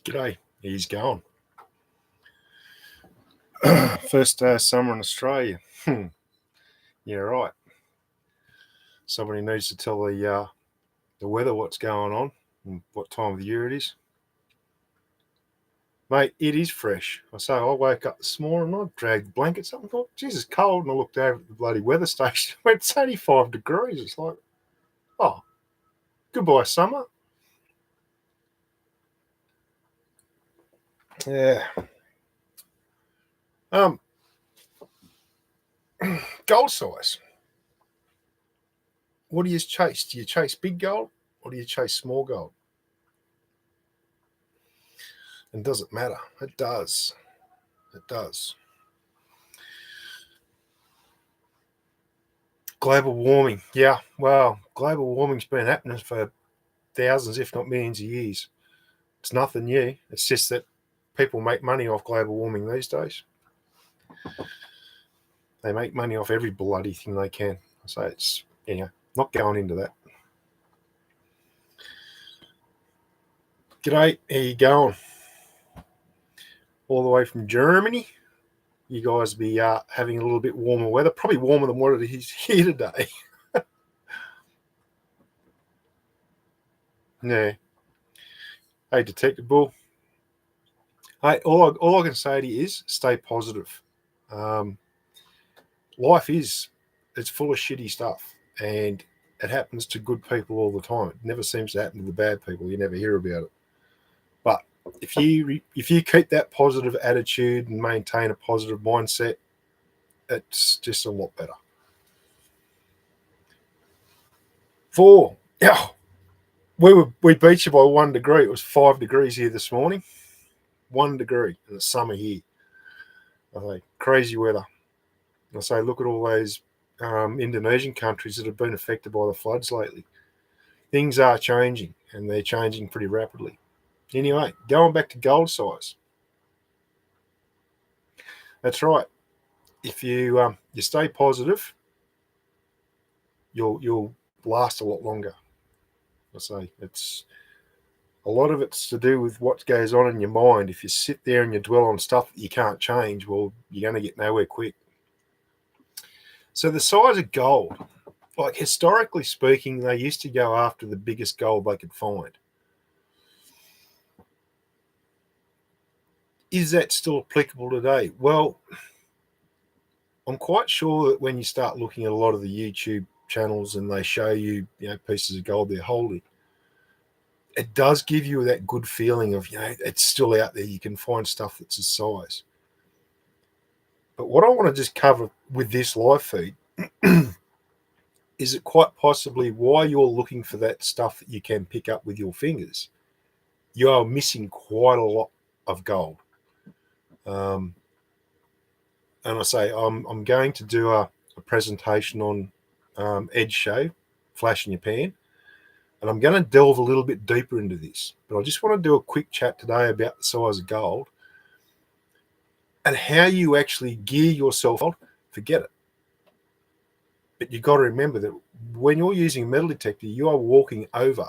G'day, he's going. First summer in Australia. Yeah, right. Somebody needs to tell the weather what's going on and what time of the year it is. Mate, it is fresh. I woke up this morning and I dragged blankets up and thought, Jesus, cold. And I looked over at the bloody weather station. It went, it's 85 degrees. It's like, oh, goodbye, summer. Yeah. Gold size. What do you chase? Do you chase big gold or do you chase small gold? And does it matter? It does. It does. Global warming. Yeah, well, global warming's been happening for thousands, if not millions of years. It's nothing new. It's just that people make money off global warming these days. They make money off every bloody thing they can. So it's, not going into that. G'day, how you going? All the way from Germany. You guys be having a little bit warmer weather, probably warmer than what it is here today. Yeah. Hey, Detective Bull. Hey, all I can say to you is stay positive. Life it's full of shitty stuff, and it happens to good people all the time. It never seems to happen to the bad people. You never hear about it. But if you keep that positive attitude and maintain a positive mindset, it's just a lot better. 4. Yeah. We beat you by 1 degree. It was 5 degrees here this morning. 1 degree in the summer here. I say crazy weather. I say look at all those Indonesian countries that have been affected by the floods lately. Things are changing, and they're changing pretty rapidly. Anyway, going back to gold size. That's right. If you stay positive, you'll last a lot longer. I say it's a lot of it's to do with what goes on in your mind. If you sit there and you dwell on stuff that you can't change, well, you're going to get nowhere quick. So the size of gold, like historically speaking, they used to go after the biggest gold they could find. Is that still applicable today? Well, I'm quite sure that when you start looking at a lot of the YouTube channels and they show you, pieces of gold they're holding, it does give you that good feeling of, it's still out there. You can find stuff that's a size. But what I want to just cover with this live feed is it quite possibly why you're looking for that stuff that you can pick up with your fingers. You are missing quite a lot of gold. And I say I'm going to do a presentation on edge shave, flash in your pan, and I'm going to delve a little bit deeper into this. But I just want to do a quick chat today about the size of gold and how you actually gear yourself. Forget it. But you've got to remember that when you're using a metal detector, you are walking over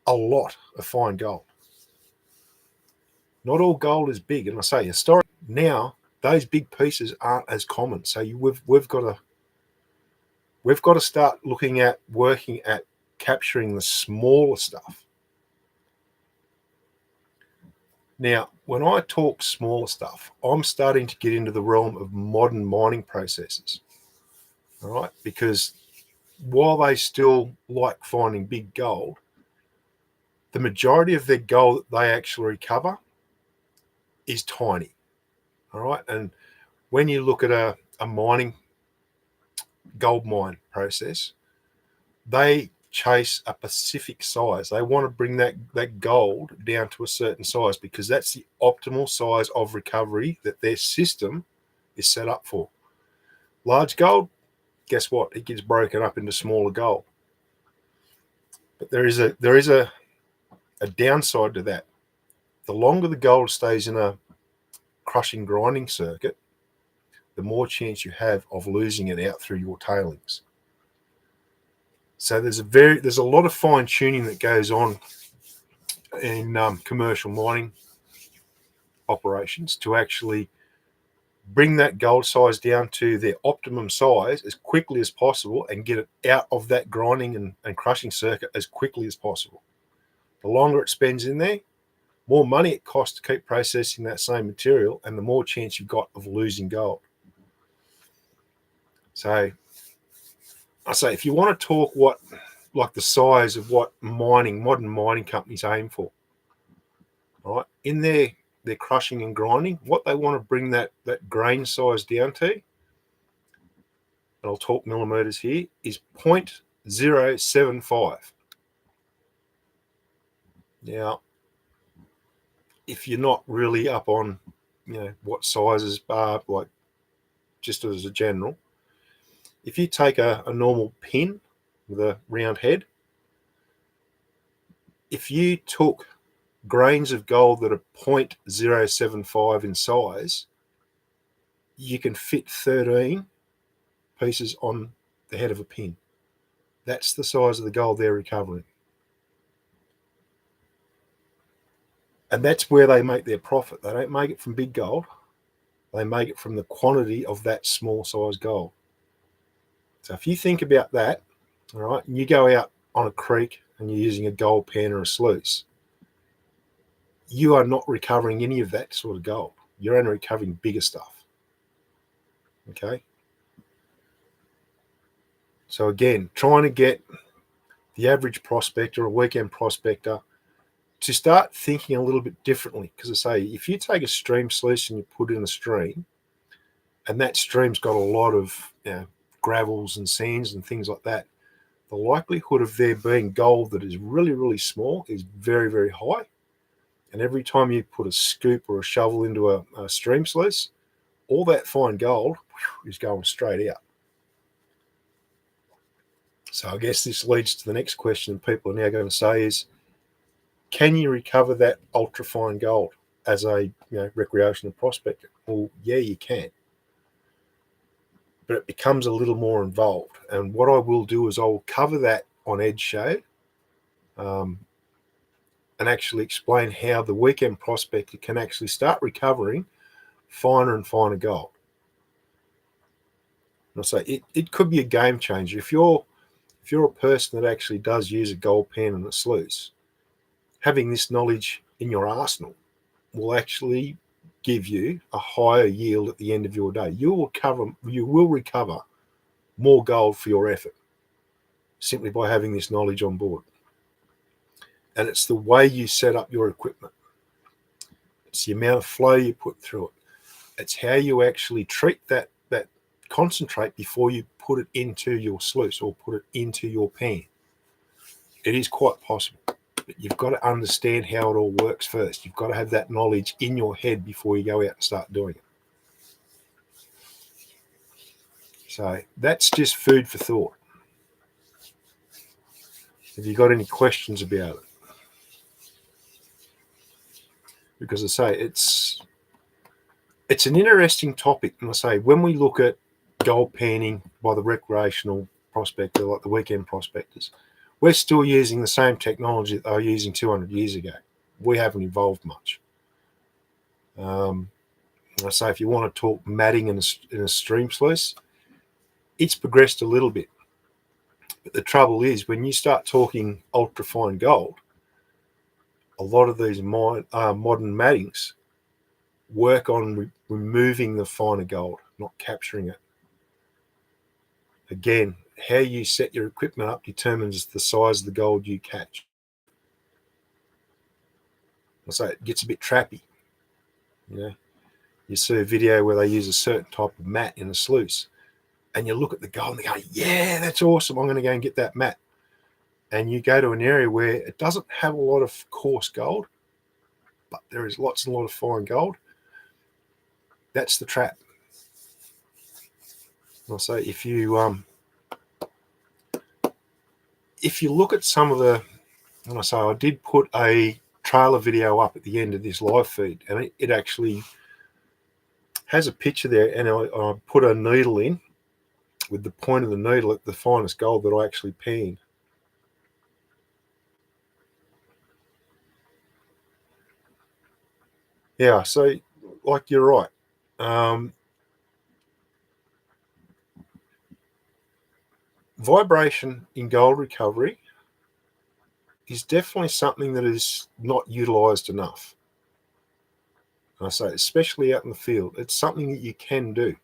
a lot of fine gold. Not all gold is big, and I say historically now those big pieces aren't as common. So we've got to start looking at working at capturing the smaller stuff. Now, when I talk smaller stuff, I'm starting to get into the realm of modern mining processes. All right, because while they still like finding big gold, the majority of their gold that they actually recover is tiny. All right, and when you look at a mining gold mine process, they chase a specific size. They want to bring that gold down to a certain size because that's the optimal size of recovery that their system is set up for. Large gold, guess what? It gets broken up into smaller gold. But there is a downside to that. The longer the gold stays in a crushing grinding circuit, the more chance you have of losing it out through your tailings. So there's a lot of fine tuning that goes on in commercial mining operations to actually bring that gold size down to their optimum size as quickly as possible and get it out of that grinding and crushing circuit as quickly as possible. The longer it spends in there, more money it costs to keep processing that same material, and the more chance you've got of losing gold. So I say, if you want to talk like the size of what modern mining companies aim for, right, in their crushing and grinding, what they want to bring that grain size down to, and I'll talk millimeters here, is 0.075. Now, if you're not really up on, what sizes are, like just as a general, if you take a normal pin with a round head, if you took grains of gold that are 0.075 in size, you can fit 13 pieces on the head of a pin. That's the size of the gold they're recovering. And that's where they make their profit. They don't make it from big gold. They make it from the quantity of that small size gold. So if you think about that, all right, and you go out on a creek and you're using a gold pan or a sluice, you are not recovering any of that sort of gold. You're only recovering bigger stuff. Okay? So again, trying to get the average prospector or weekend prospector to start thinking a little bit differently. Because I say, if you take a stream sluice and you put it in a stream, and that stream's got a lot of gravels and sands and things like that, the likelihood of there being gold that is really, really small is very, very high. And every time you put a scoop or a shovel into a stream sluice, all that fine gold is going straight out. So I guess this leads to the next question people are now going to say is, can you recover that ultra-fine gold as a recreational prospector? Well, yeah, you can. But it becomes a little more involved. And what I will do is I'll cover that on Edge Show and actually explain how the weekend prospector can actually start recovering finer and finer gold. And I'll say it could be a game changer. If you're a person that actually does use a gold pan and a sluice, having this knowledge in your arsenal will actually give you a higher yield at the end of your day. You will recover more gold for your effort simply by having this knowledge on board. And it's the way you set up your equipment. It's the amount of flow you put through it. It's how you actually treat that concentrate before you put it into your sluice or put it into your pan. It is quite possible, but you've got to understand how it all works first. You've got to have that knowledge in your head before you go out and start doing it. So that's just food for thought. Have you got any questions about it? Because I say it's an interesting topic. And I say, when we look at gold panning by the recreational prospector, like the weekend prospectors, we're still using the same technology that they were using 200 years ago. We haven't evolved much. I say, if you want to talk matting in a stream sluice, it's progressed a little bit. But the trouble is, when you start talking ultra-fine gold, a lot of these modern mattings work on removing the finer gold, not capturing it. Again, how you set your equipment up determines the size of the gold you catch. I say it gets a bit trappy. You see a video where they use a certain type of mat in a sluice, and you look at the gold and they go, yeah, that's awesome, I'm going to go and get that mat. And you go to an area where it doesn't have a lot of coarse gold, but there is lots and a lot of fine gold. That's the trap. I'll say, if you look at some of the, and I say, I did put a trailer video up at the end of this live feed, and it actually has a picture there, and I put a needle in with the point of the needle at the finest gold that I actually panned. Yeah, so like you're right. Vibration in gold recovery is definitely something that is not utilized enough. And I say, especially out in the field, it's something that you can do.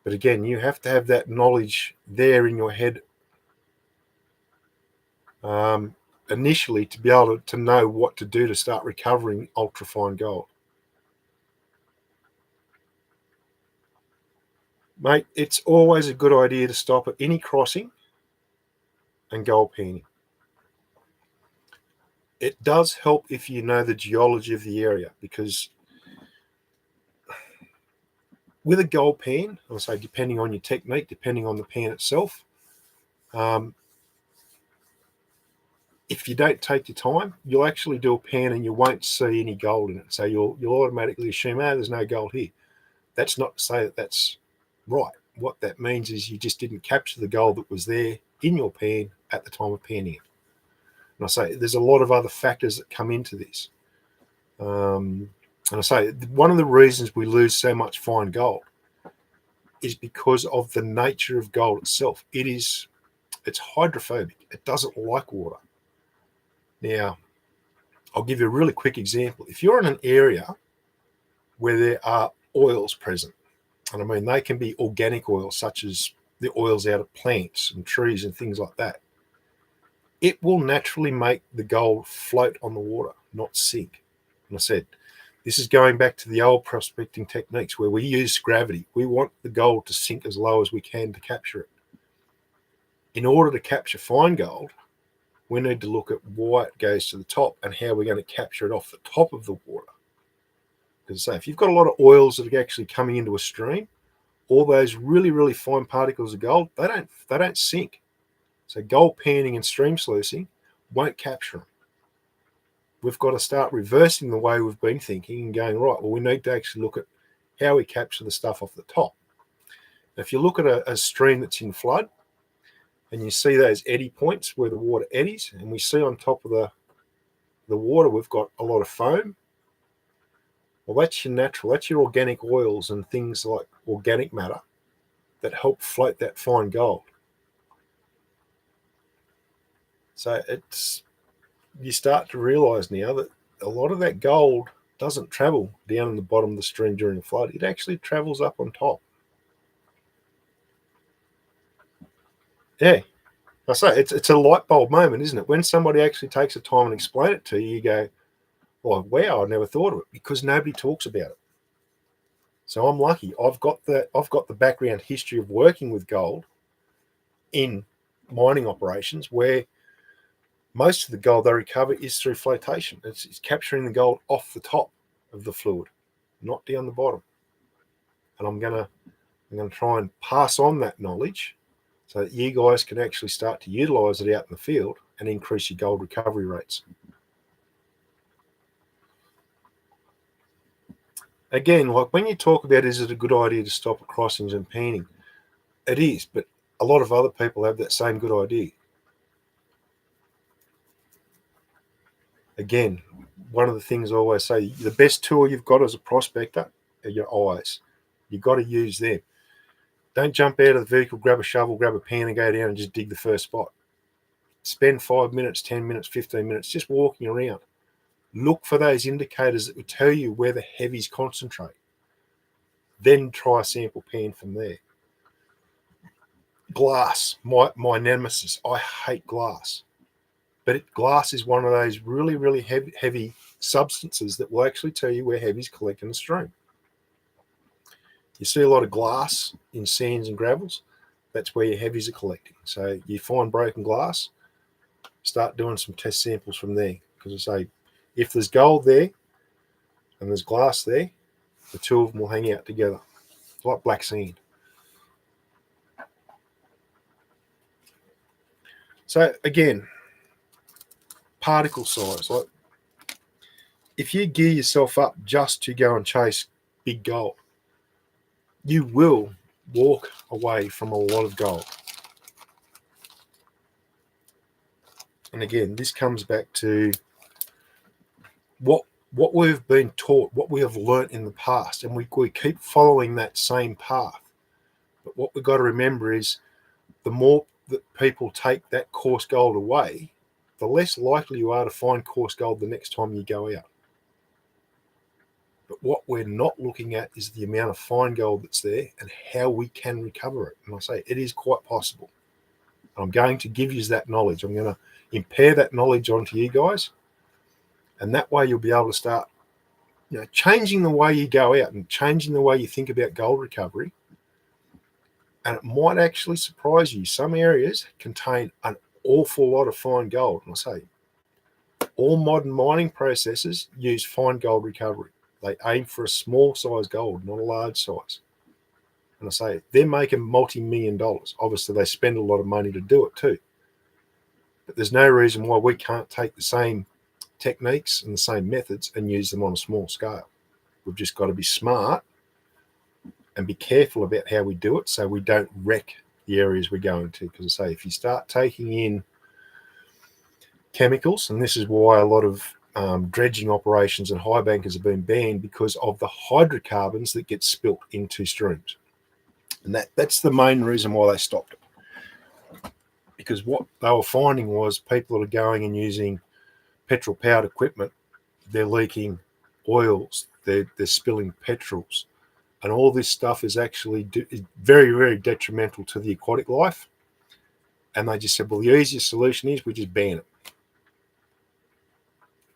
But again, you have to have that knowledge there in your head initially to be able to know what to do to start recovering ultrafine gold. Mate, it's always a good idea to stop at any crossing and gold panning. It does help if you know the geology of the area, because with a gold pan, I'll say depending on your technique, depending on the pan itself, if you don't take your time, you'll actually do a pan and you won't see any gold in it. So you'll automatically assume, oh, there's no gold here. That's not to say that that's right. What that means is you just didn't capture the gold that was there in your pan at the time of panning it. And I say there's a lot of other factors that come into this. And I say one of the reasons we lose so much fine gold is because of the nature of gold itself. It's hydrophobic. It doesn't like water. Now, I'll give you a really quick example. If you're in an area where there are oils present, and I mean they can be organic oils such as the oils out of plants and trees and things like that, it will naturally make the gold float on the water, not sink. And I said, this is going back to the old prospecting techniques where we use gravity. We want the gold to sink as low as we can to capture it. In order to capture fine gold, we need to look at why it goes to the top and how we're going to capture it off the top of the water. Because if you've got a lot of oils that are actually coming into a stream, all those really, really fine particles of gold, they don't sink. So gold panning and stream sluicing won't capture them. We've got to start reversing the way we've been thinking and going, right, well, we need to actually look at how we capture the stuff off the top. If you look at a stream that's in flood and you see those eddy points where the water eddies, and we see on top of the water we've got a lot of foam, well, that's your natural, that's your organic oils and things like organic matter that help float that fine gold. So you start to realize now that a lot of that gold doesn't travel down in the bottom of the stream during the flood. It actually travels up on top. Yeah, I say it's a light bulb moment, isn't it? When somebody actually takes the time and explain it to you, you go, "Oh, wow, I never thought of it," because nobody talks about it. So I'm lucky. I've got the background history of working with gold in mining operations where most of the gold they recover is through flotation. It's capturing the gold off the top of the fluid, not down the bottom. And I'm gonna try and pass on that knowledge so that you guys can actually start to utilize it out in the field and increase your gold recovery rates. Again, like when you talk about is it a good idea to stop at crossings and panning, it is, but a lot of other people have that same good idea. Again, one of the things I always say, the best tool you've got as a prospector are your eyes. You've got to use them. Don't jump out of the vehicle, grab a shovel, grab a pan and go down and just dig the first spot. Spend 5 minutes, 10 minutes, 15 minutes just walking around. Look for those indicators that will tell you where the heavies concentrate. Then try a sample pan from there. Glass, my nemesis. I hate glass. But glass is one of those really, really heavy substances that will actually tell you where heavies collect in the stream. You see a lot of glass in sands and gravels. That's where your heavies are collecting. So you find broken glass, start doing some test samples from there. Because I say, if there's gold there and there's glass there, the two of them will hang out together. It's like black sand. So again, particle size. Like if you gear yourself up just to go and chase big gold, you will walk away from a lot of gold. And again, this comes back to what what we've been taught, what we have learnt in the past, and we keep following that same path. But what we've got to remember is the more that people take that coarse gold away, the less likely you are to find coarse gold the next time you go out. But what we're not looking at is the amount of fine gold that's there and how we can recover it. And I say it is quite possible. I'm going to give you that knowledge. I'm going to impare that knowledge onto you guys. And that way you'll be able to start, changing the way you go out and changing the way you think about gold recovery. And it might actually surprise you. Some areas contain an awful lot of fine gold. And I say all modern mining processes use fine gold recovery. They aim for a small size gold, not a large size. And I say they're making multi-million dollars. Obviously, they spend a lot of money to do it too. But there's no reason why we can't take the same techniques and the same methods and use them on a small scale. We've just got to be smart and be careful about how we do it so we don't wreck the areas we're going to. Because I say if you start taking in chemicals, and this is why a lot of dredging operations and high bankers have been banned, because of the hydrocarbons that get spilt into streams. And that's the main reason why they stopped it. Because what they were finding was people that are going and using petrol-powered equipment, they're leaking oils, they're spilling petrols. And all this stuff is actually very, very detrimental to the aquatic life. And they just said, well, the easiest solution is we just ban it.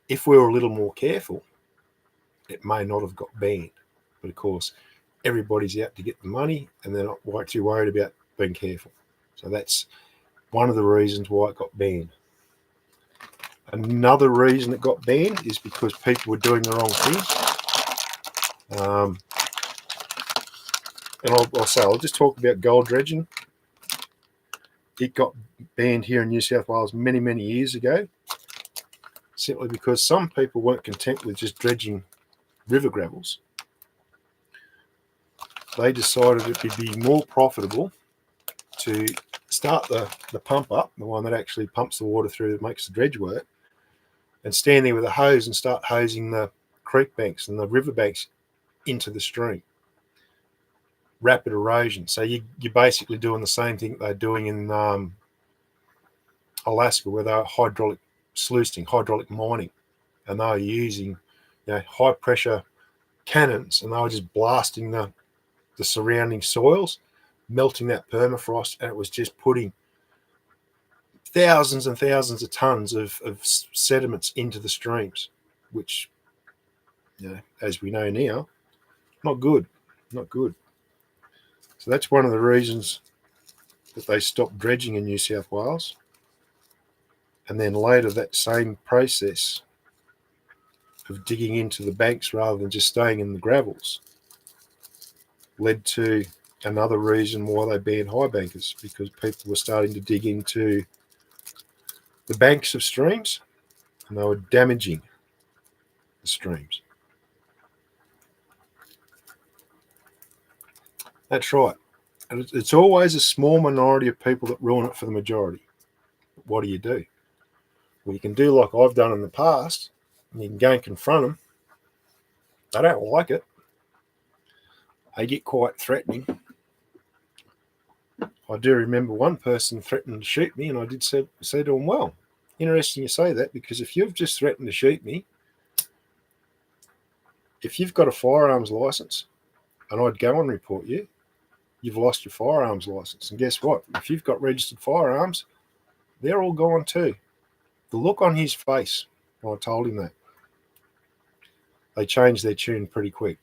If we were a little more careful, it may not have got banned. But of course, everybody's out to get the money and they're not too worried about being careful. So that's one of the reasons why it got banned. Another reason it got banned is because people were doing the wrong thing. And I'll just talk about gold dredging. It got banned here in New South Wales many, many years ago, simply because some people weren't content with just dredging river gravels. They decided it would be more profitable to start the pump up, the one that actually pumps the water through that makes the dredge work, and stand there with a hose and start hosing the creek banks and the river banks into the stream. Rapid erosion. So you're basically doing the same thing they're doing in Alaska, where they're hydraulic sluicing, hydraulic mining, and they were using high pressure cannons, and they were just blasting the surrounding soils, melting that permafrost, and it was just putting thousands and thousands of tons of sediments into the streams, which, as we know now, not good. So that's one of the reasons that they stopped dredging in New South Wales. And then later that same process of digging into the banks rather than just staying in the gravels led to another reason why they banned high bankers, because people were starting to dig into the banks of streams and they were damaging the streams. That's right. And it's always a small minority of people that ruin it for the majority. What do? Well, you can do like I've done in the past, and you can go and confront them. They don't like it. They get quite threatening. I do remember one person threatened to shoot me, and I did say to them, well, interesting you say that, because if you've just threatened to shoot me, if you've got a firearms license and I'd go and report you, you've lost your firearms license. And guess what? If you've got registered firearms, they're all gone too. The look on his face when I told him that, they changed their tune pretty quick.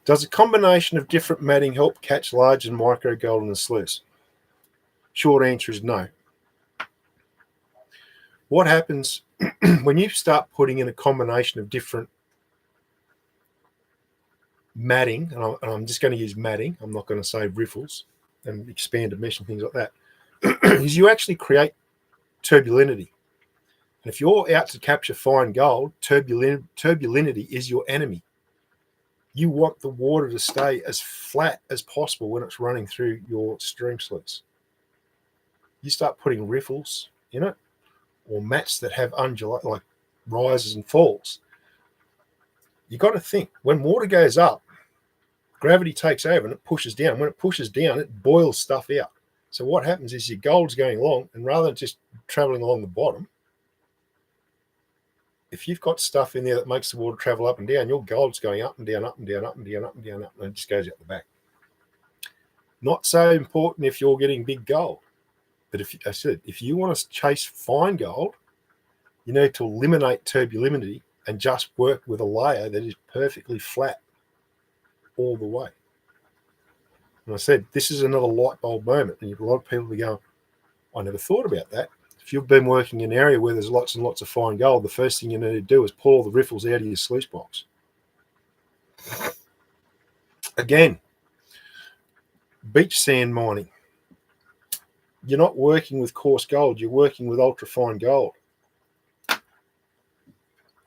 Does a combination of different matting help catch large and micro gold in the sluice? Short answer is no. What happens when you start putting in a combination of different matting, and I'm just going to use matting, I'm not going to say riffles and expanded mesh and things like that, is you actually create turbulentity. And if you're out to capture fine gold, turbulentity is your enemy. You want the water to stay as flat as possible when it's running through your stream sluice. You start putting riffles in it, or mats that have undulate, like rises and falls. You got to think, when water goes up, gravity takes over and it pushes down. When it pushes down, it boils stuff out. So what happens is your gold's going along, and rather than just traveling along the bottom, if you've got stuff in there that makes the water travel up and down, your gold's going up and down, up and down, up and down, up and down, up, and it just goes out the back. Not so important if you're getting big gold. But if you want to chase fine gold, you need to eliminate turbulidity and just work with a layer that is perfectly flat all the way. And I said, this is another light bulb moment. And a lot of people will go, I never thought about that. If you've been working in an area where there's lots and lots of fine gold, the first thing you need to do is pull all the riffles out of your sluice box. Again, beach sand mining. You're not working with coarse gold, you're working with ultrafine gold.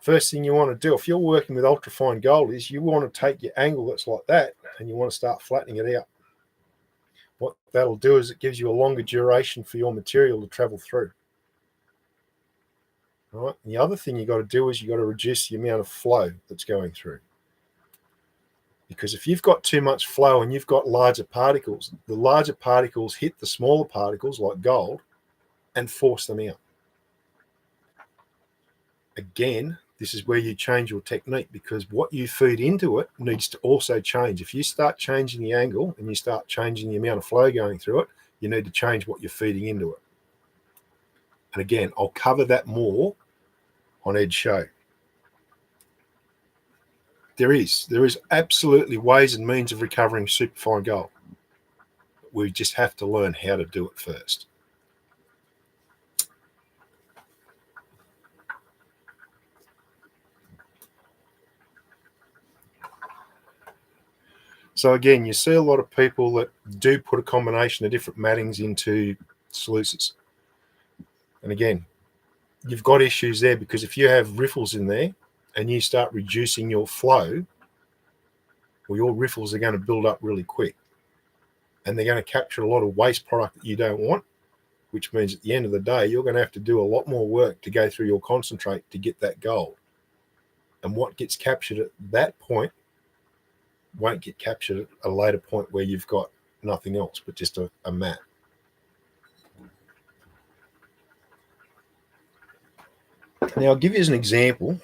First thing you want to do, if you're working with ultrafine gold, is you want to take your angle that's like that and you want to start flattening it out. What that'll do is it gives you a longer duration for your material to travel through. All right. And the other thing you got to do is you got to reduce the amount of flow that's going through. Because if you've got too much flow and you've got larger particles, the larger particles hit the smaller particles like gold and force them out. Again, this is where you change your technique, because what you feed into it needs to also change. If you start changing the angle and you start changing the amount of flow going through it, you need to change what you're feeding into it. And again, I'll cover that more on Ed's show. There is absolutely ways and means of recovering superfine gold. We just have to learn how to do it first. So again, you see a lot of people that do put a combination of different mattings into sluices. And again, you've got issues there, because if you have riffles in there and you start reducing your flow, well, your riffles are going to build up really quick. And they're going to capture a lot of waste product that you don't want, which means at the end of the day, you're going to have to do a lot more work to go through your concentrate to get that gold. And what gets captured at that point won't get captured at a later point where you've got nothing else but just a mat. Now, I'll give you as an example.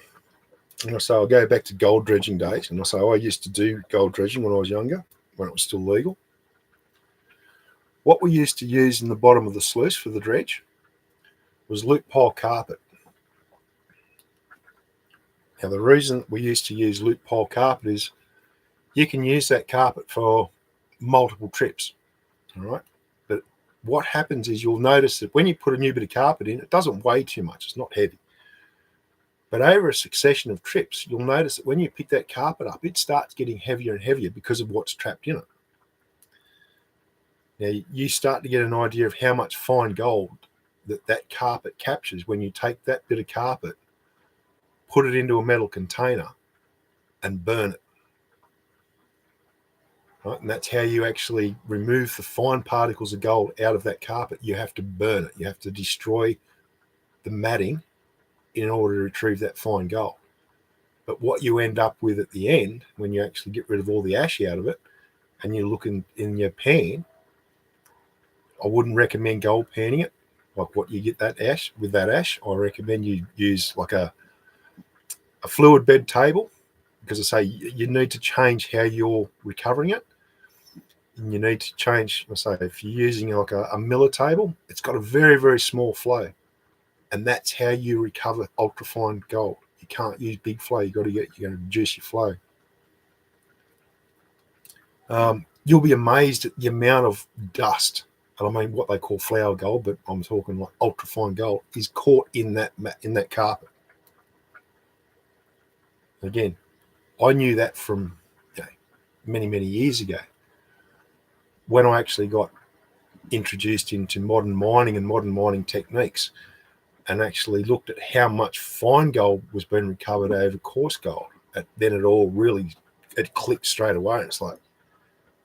And I'll say, I'll go back to gold dredging days. And I'll say, I used to do gold dredging when I was younger, when it was still legal. What we used to use in the bottom of the sluice for the dredge was loop pile carpet. Now, the reason we used to use loop pile carpet is you can use that carpet for multiple trips, all right? But what happens is you'll notice that when you put a new bit of carpet in, it doesn't weigh too much. It's not heavy. But over a succession of trips, you'll notice that when you pick that carpet up, it starts getting heavier and heavier because of what's trapped in it. Now, you start to get an idea of how much fine gold that carpet captures when you take that bit of carpet, put it into a metal container, and burn it. Right? And that's how you actually remove the fine particles of gold out of that carpet. You have to burn it. You have to destroy the matting in order to retrieve that fine gold. But what you end up with at the end, when you actually get rid of all the ash out of it, and you look in your pan, I wouldn't recommend gold panning it, like what you get that ash with that ash. I recommend you use like a fluid bed table, because I say you need to change how you're recovering it. And you need to change, I say, if you're using like a Miller table, it's got a very, very small flow. And that's how you recover ultrafine gold. You can't use big flow. You're going to reduce your flow. You'll be amazed at the amount of dust, and I mean what they call flour gold, but I'm talking like ultrafine gold, is caught in that carpet. Again, I knew that from many, many years ago, when I actually got introduced into modern mining and modern mining techniques, and actually looked at how much fine gold was being recovered over coarse gold. Then it clicked straight away. It's like,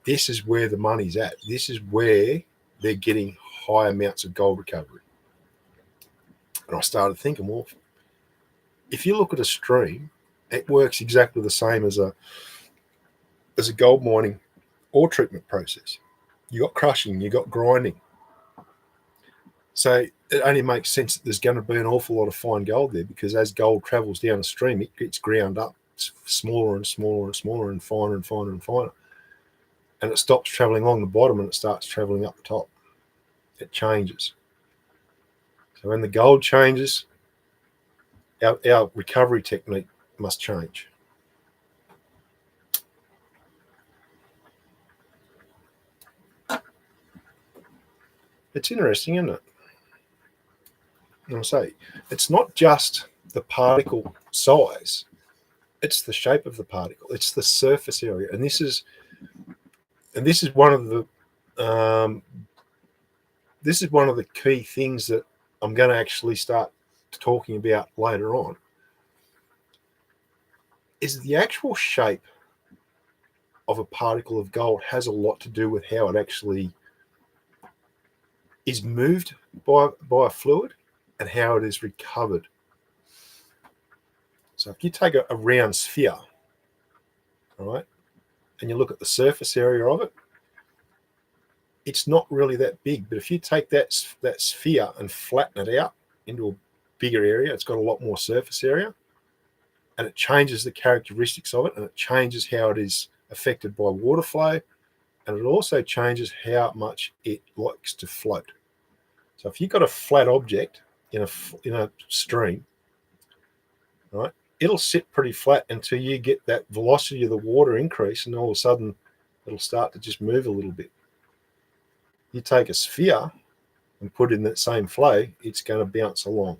this is where the money's at. This is where they're getting high amounts of gold recovery. And I started thinking, well, if you look at a stream, it works exactly the same as a gold mining ore treatment process. You got crushing, you got grinding. So it only makes sense that there's going to be an awful lot of fine gold there, because as gold travels down the stream, it gets ground up smaller and smaller and smaller and finer and finer and finer. And it stops traveling along the bottom and it starts traveling up the top. It changes. So when the gold changes, our recovery technique must change. It's interesting, isn't it? And I say, it's not just the particle size, it's the shape of the particle, it's the surface area. And this is one of the key things that I'm going to actually start talking about later on, is the actual shape of a particle of gold has a lot to do with how it actually is moved by a fluid and how it is recovered. So if you take a round sphere, all right, and you look at the surface area of it, it's not really that big. But if you take that sphere and flatten it out into a bigger area, it's got a lot more surface area, and it changes the characteristics of it, and it changes how it is affected by water flow, and it also changes how much it likes to float. So if you've got a flat object in a stream, right, it'll sit pretty flat until you get that velocity of the water increase, and all of a sudden it'll start to just move a little bit. You take a sphere and put it in that same flow, it's going to bounce along.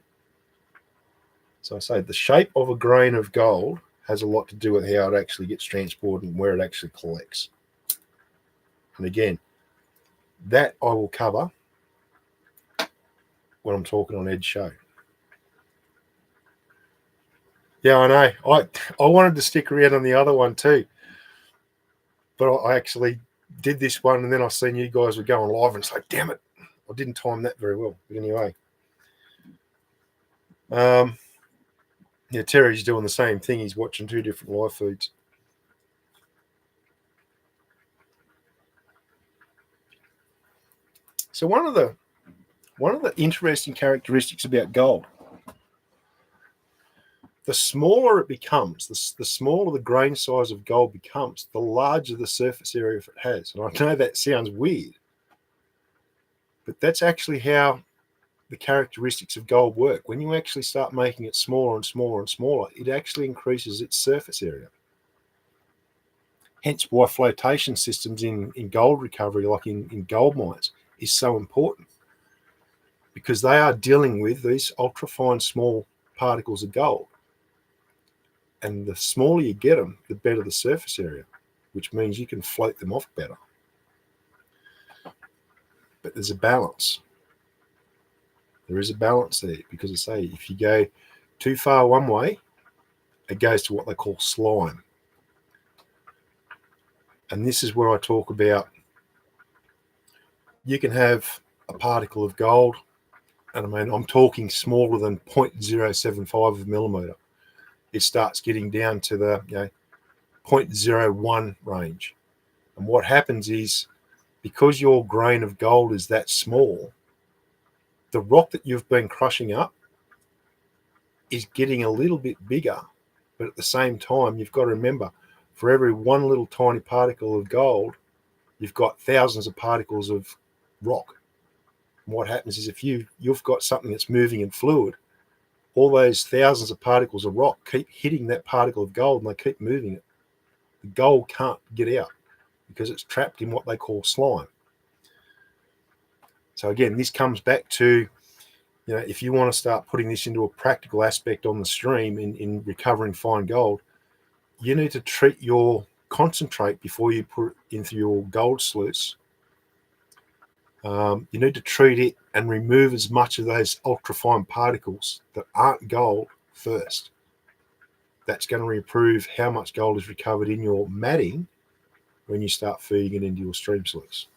So I say the shape of a grain of gold has a lot to do with how it actually gets transported and where it actually collects. And again, that I will cover when I'm talking on Ed's show. Yeah, I know. I wanted to stick around on the other one too, but I actually did this one, and then I seen you guys were going live, and it's like, damn it, I didn't time that very well. But anyway, yeah, Terry's doing the same thing. He's watching 2 different live feeds. So one of the interesting characteristics about gold, the smaller it becomes, the smaller the grain size of gold becomes, the larger the surface area it has. And I know that sounds weird, but that's actually how the characteristics of gold work. When you actually start making it smaller and smaller and smaller, it actually increases its surface area. Hence why flotation systems in gold recovery, like in gold mines, is so important, because they are dealing with these ultra-fine small particles of gold. And the smaller you get them, the better the surface area, which means you can float them off better. But there's a balance. There is a balance there, because I say if you go too far one way, it goes to what they call slime. And this is where I talk about, you can have a particle of gold, and I mean, I'm talking smaller than 0.075 of a millimeter. It starts getting down to the 0.01 range. And what happens is, because your grain of gold is that small, the rock that you've been crushing up is getting a little bit bigger. But at the same time, you've got to remember, for every one little tiny particle of gold, you've got thousands of particles of rock. And what happens is, if you've got something that's moving in fluid, all those thousands of particles of rock keep hitting that particle of gold, and they keep moving it. The gold can't get out because it's trapped in what they call slime. So again, this comes back to, if you want to start putting this into a practical aspect on the stream in recovering fine gold, you need to treat your concentrate before you put it into your gold sluice. You need to treat it and remove as much of those ultrafine particles that aren't gold first. That's going to improve how much gold is recovered in your matting when you start feeding it into your stream sluice.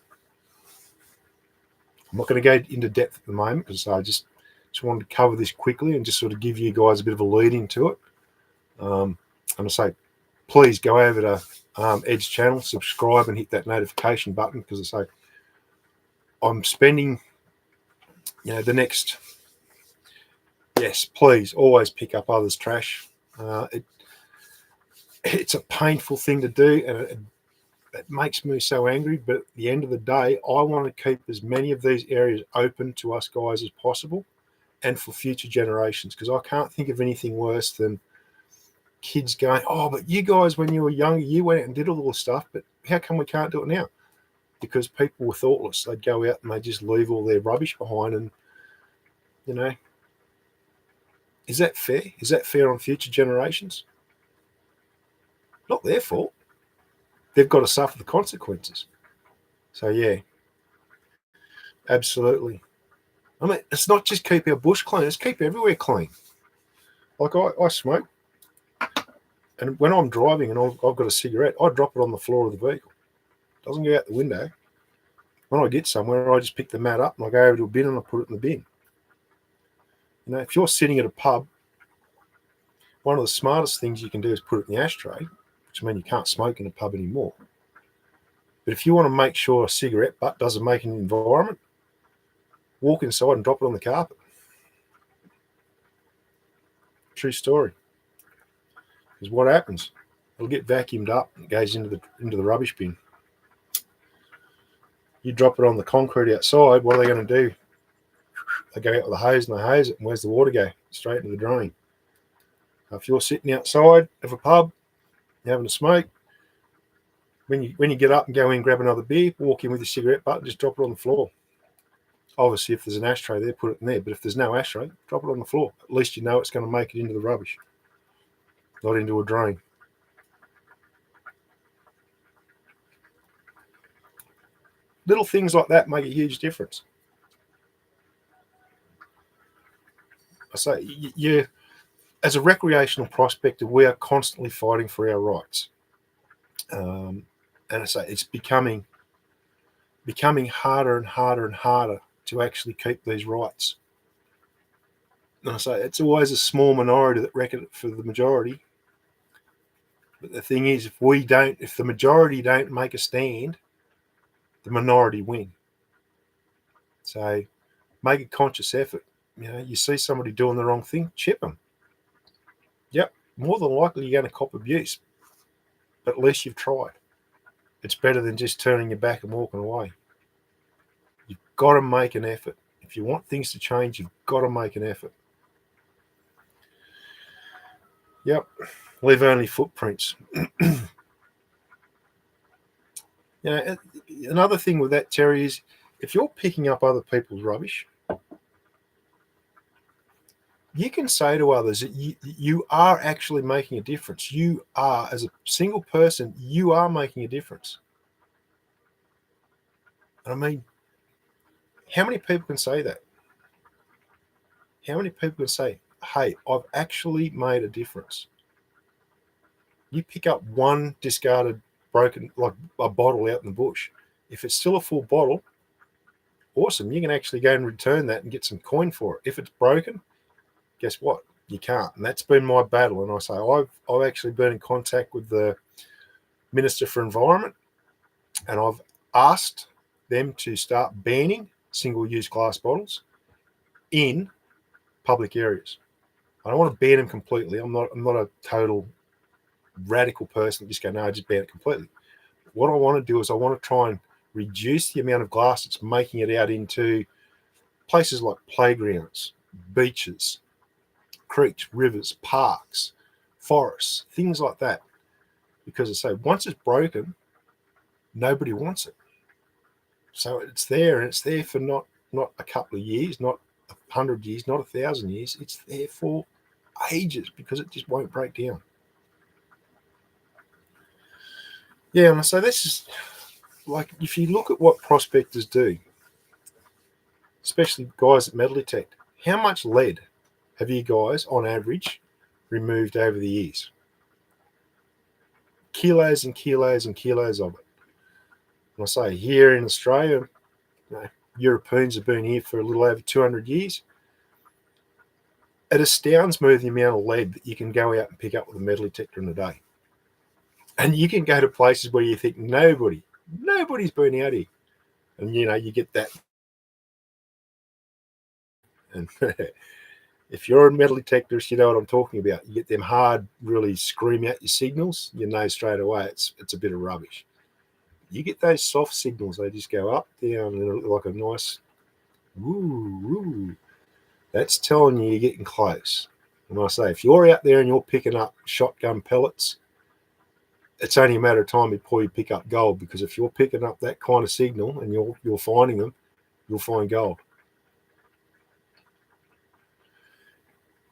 I'm not going to go into depth at the moment because I just wanted to cover this quickly and just sort of give you guys a bit of a lead into it. And I say, please go over to Ed's channel, subscribe, and hit that notification button because I say I'm spending, the next. Yes, please always pick up others' trash. It's a painful thing to do, and it makes me so angry. But at the end of the day, I want to keep as many of these areas open to us guys as possible, and for future generations. Because I can't think of anything worse than kids going, "Oh, but you guys, when you were younger, you went out and did all this stuff. But how come we can't do it now?" Because people were thoughtless. They'd go out and they just leave all their rubbish behind, and is that fair? Is that fair on future generations? Not their fault. They've got to suffer the consequences. So, yeah, absolutely. I mean, it's not just keep our bush clean, it's keep everywhere clean. Like I smoke, and when I'm driving and I've got a cigarette, I drop it on the floor of the vehicle. It doesn't go out the window. When I get somewhere, I just pick the mat up and I go over to a bin and I put it in the bin. If you're sitting at a pub, one of the smartest things you can do is put it in the ashtray, which means you can't smoke in a pub anymore. But if you want to make sure a cigarette butt doesn't make an environment, walk inside and drop it on the carpet. True story. Because what happens? It'll get vacuumed up and goes into the rubbish bin. You drop it on the concrete outside, what are they going to do? They go out with a hose and they hose it, and where's the water go? Straight into the drain. If you're sitting outside of a pub, you're having a smoke, when you get up and go in, grab another beer, walk in with your cigarette butt, and just drop it on the floor. Obviously, if there's an ashtray there, put it in there. But if there's no ashtray, drop it on the floor. At least you know it's going to make it into the rubbish, not into a drain. Little things like that make a huge difference. I say, as a recreational prospector, we are constantly fighting for our rights. And I say it's becoming harder and harder and harder to actually keep these rights. And I say it's always a small minority that reckon it for the majority. But the thing is, if the majority don't make a stand, the minority win. So make a conscious effort. You see somebody doing the wrong thing, chip them. Yep, more than likely you're going to cop abuse, but at least you've tried. It's better than just turning your back and walking away. You've got to make an effort. If you want things to change, you've got to make an effort. Yep, leave only footprints. Another thing with that, Terry, is if you're picking up other people's rubbish, you can say to others that you are actually making a difference. You are, as a single person, you are making a difference. I mean, how many people can say that? How many people can say, hey, I've actually made a difference? You pick up one discarded, broken, like a bottle out in the bush. If it's still a full bottle, awesome. You can actually go and return that and get some coin for it. If it's broken, guess what? You can't. And that's been my battle. And I say, I've actually been in contact with the Minister for Environment, and I've asked them to start banning single-use glass bottles in public areas. I don't want to ban them completely. I'm not a total radical person that just go, no, just ban it completely. What I want to do is I want to try and reduce the amount of glass that's making it out into places like playgrounds, beaches, creeks, rivers, parks, forests, things like that. Because I say, once it's broken, nobody wants it. So it's there, and it's there for not a couple of years, not 100 years, not 1,000 years. It's there for ages because it just won't break down. Yeah, and so this is like, if you look at what prospectors do, especially guys at Metal Detect, how much lead have you guys, on average, removed over the years? Kilos and kilos and kilos of it. And I say, here in Australia, Europeans have been here for a little over 200 years. It astounds me the amount of lead that you can go out and pick up with a metal detector in a day. And you can go to places where you think nobody's been out here. And, you get that. And if you're a metal detectorist, you know what I'm talking about. You get them hard, really scream out your signals, you know straight away it's a bit of rubbish. You get those soft signals, they just go up, down, like a nice woo, woo. That's telling you're getting close. And I say, if you're out there and you're picking up shotgun pellets, it's only a matter of time before you pick up gold, because if you're picking up that kind of signal and you're finding them, you'll find gold.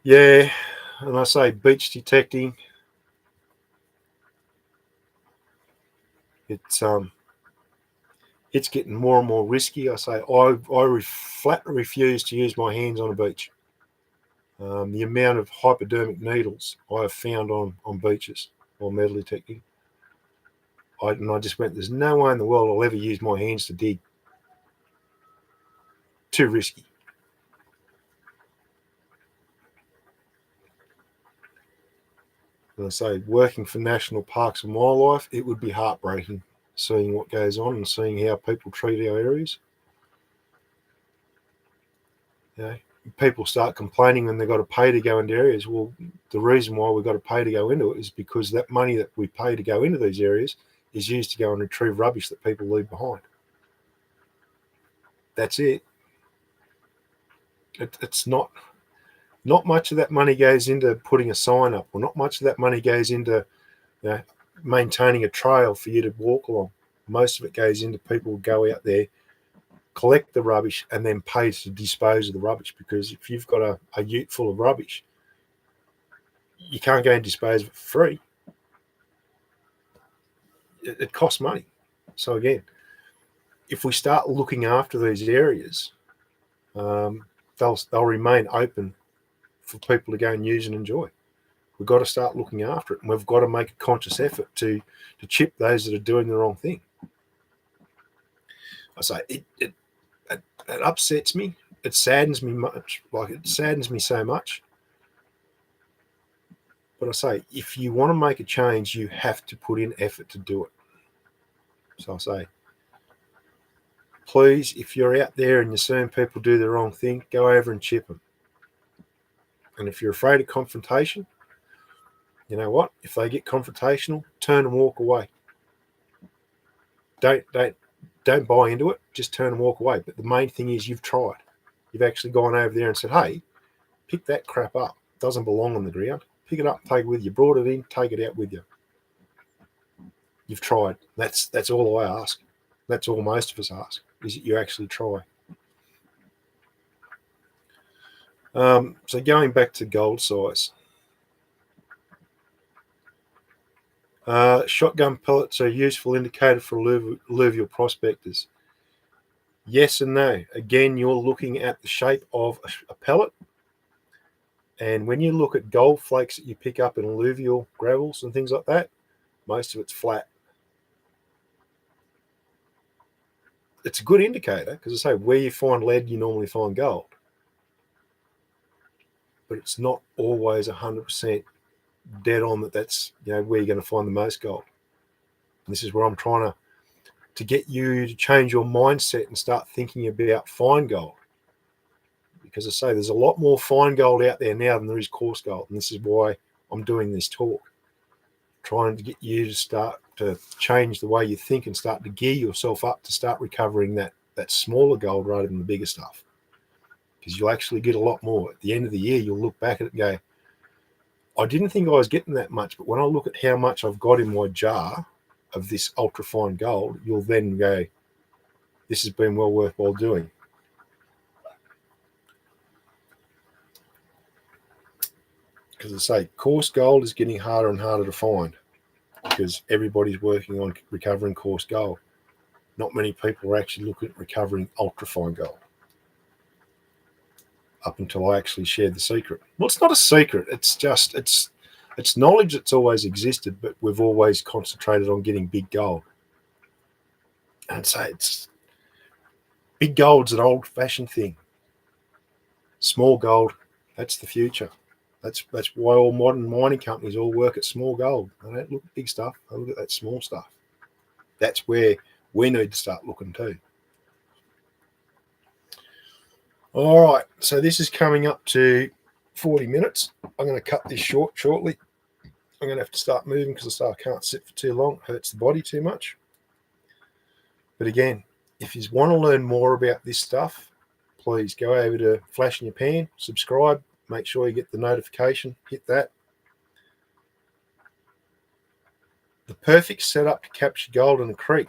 Yeah, and I say beach detecting, it's getting more and more risky. I say I flatly refuse to use my hands on a beach. The amount of hypodermic needles I have found on beaches while metal detecting, I just went, there's no way in the world I'll ever use my hands to dig. Too risky. And I say, working for national parks and wildlife, it would be heartbreaking seeing what goes on and seeing how people treat our areas. People start complaining when they've got to pay to go into areas. Well, the reason why we've got to pay to go into it is because that money that we pay to go into these areas is used to go and retrieve rubbish that people leave behind. That's it. It's not much of that money goes into putting a sign up, or not much of that money goes into maintaining a trail for you to walk along. Most of it goes into people who go out there, collect the rubbish, and then pay to dispose of the rubbish. Because if you've got a ute full of rubbish, you can't go and dispose of it for free. It costs money. So again, if we start looking after these areas, they'll remain open for people to go and use and enjoy. We've got to start looking after it, and we've got to make a conscious effort to chip those that are doing the wrong thing. I say it upsets me. It saddens me much. Like, it saddens me so much. But I say, if you want to make a change, you have to put in effort to do it. So I say, please, if you're out there and you're seeing people do the wrong thing, go over and chip them. And if you're afraid of confrontation, you know what? If they get confrontational, turn and walk away. Don't buy into it. Just turn and walk away. But the main thing is you've tried. You've actually gone over there and said, hey, pick that crap up. It doesn't belong on the ground. Pick it up, take it with you. Brought it in, take it out with you. You've tried. That's all I ask. That's all most of us ask, is that you actually try. So going back to gold size. Shotgun pellets are a useful indicator for alluvial prospectors. Yes and no. Again, you're looking at the shape of a pellet. And when you look at gold flakes that you pick up in alluvial gravels and things like that, most of it's flat. It's a good indicator, because I say where you find lead, you normally find gold. But it's not always 100% dead on that's where you're going to find the most gold. And this is where I'm trying to get you to change your mindset and start thinking about fine gold. Because I say there's a lot more fine gold out there now than there is coarse gold. And this is why I'm doing this talk. Trying to get you to start to change the way you think and start to gear yourself up to start recovering that smaller gold rather than the bigger stuff. Because you'll actually get a lot more. At the end of the year, you'll look back at it and go, I didn't think I was getting that much, but when I look at how much I've got in my jar of this ultra-fine gold, you'll then go, this has been well worthwhile doing. Because I say, coarse gold is getting harder and harder to find because everybody's working on recovering coarse gold. Not many people are actually looking at recovering ultra-fine gold. Up until I actually shared the secret. Well, it's not a secret. It's just, it's knowledge that's always existed, but we've always concentrated on getting big gold. And so Big gold's an old-fashioned thing. Small gold, that's the future. That's why all modern mining companies all work at small gold. They don't look at big stuff. They look at that small stuff. That's where we need to start looking too. All right, so this is coming up to 40 minutes. I'm going to cut this short shortly. I'm going to have to start moving because I can't sit for too long. It hurts the body too much. But again, if you want to learn more about this stuff, please go over to Flash in Your Pan, subscribe, make sure you get the notification, hit that. The perfect setup to capture gold in a creek.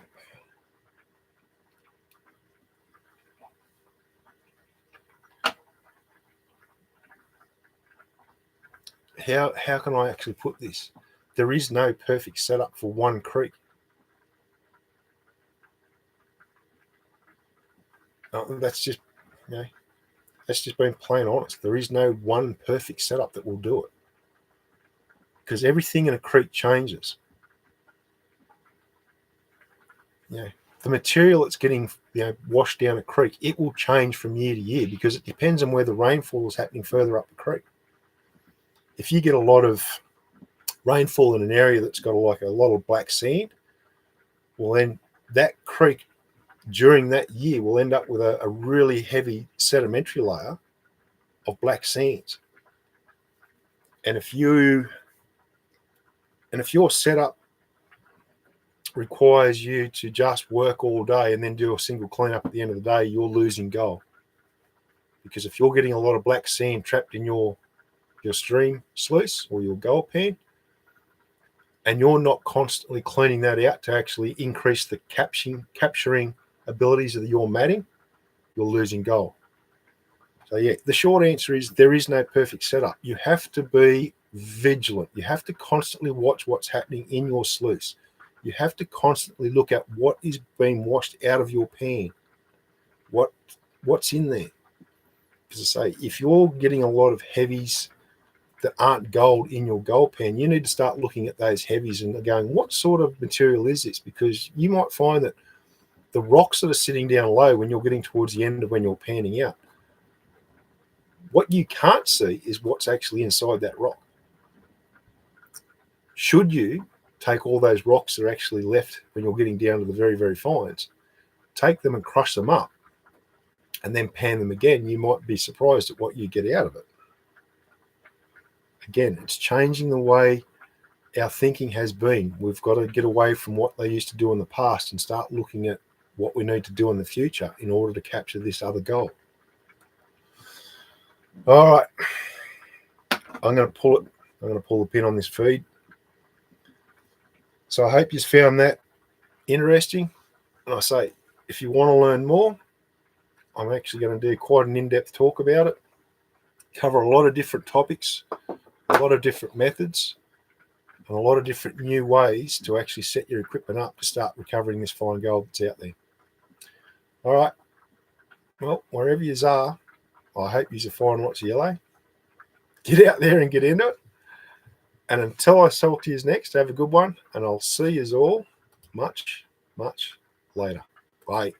How can I actually put this? There is no perfect setup for one creek. That's just, that's just being plain honest. There is no one perfect setup that will do it, because everything in a creek changes. The material that's getting washed down a creek, it will change from year to year because it depends on where the rainfall is happening further up the creek. If you get a lot of rainfall in an area that's got a lot of black sand, well, then that creek during that year will end up with a really heavy sedimentary layer of black sands. And if your setup requires you to just work all day and then do a single cleanup at the end of the day, you're losing gold. Because if you're getting a lot of black sand trapped in your stream sluice or your gold pan, and you're not constantly cleaning that out to actually increase the capturing abilities of your matting, you're losing gold. So yeah, the short answer is there is no perfect setup. You have to be vigilant. You have to constantly watch what's happening in your sluice. You have to constantly look at what is being washed out of your pan. What's in there? Because I say, if you're getting a lot of heavies that aren't gold in your gold pan, you need to start looking at those heavies and going, what sort of material is this? Because you might find that the rocks that are sitting down low when you're getting towards the end of when you're panning out, what you can't see is what's actually inside that rock. Should you take all those rocks that are actually left when you're getting down to the very, very fines, take them and crush them up, and then pan them again, you might be surprised at what you get out of it. Again, it's changing the way our thinking has been. We've got to get away from what they used to do in the past and start looking at what we need to do in the future in order to capture this other gold. All right, I'm going to pull the pin on this feed. So I hope you found that interesting. And I say, if you want to learn more, I'm actually going to do quite an in-depth talk about it, cover a lot of different topics, a lot of different methods, and a lot of different new ways to actually set your equipment up to start recovering this fine gold that's out there. All right. Well, wherever you are, I hope you find lots of yellow. Get out there and get into it. And until I talk to you next, have a good one, and I'll see you all much, much later. Bye.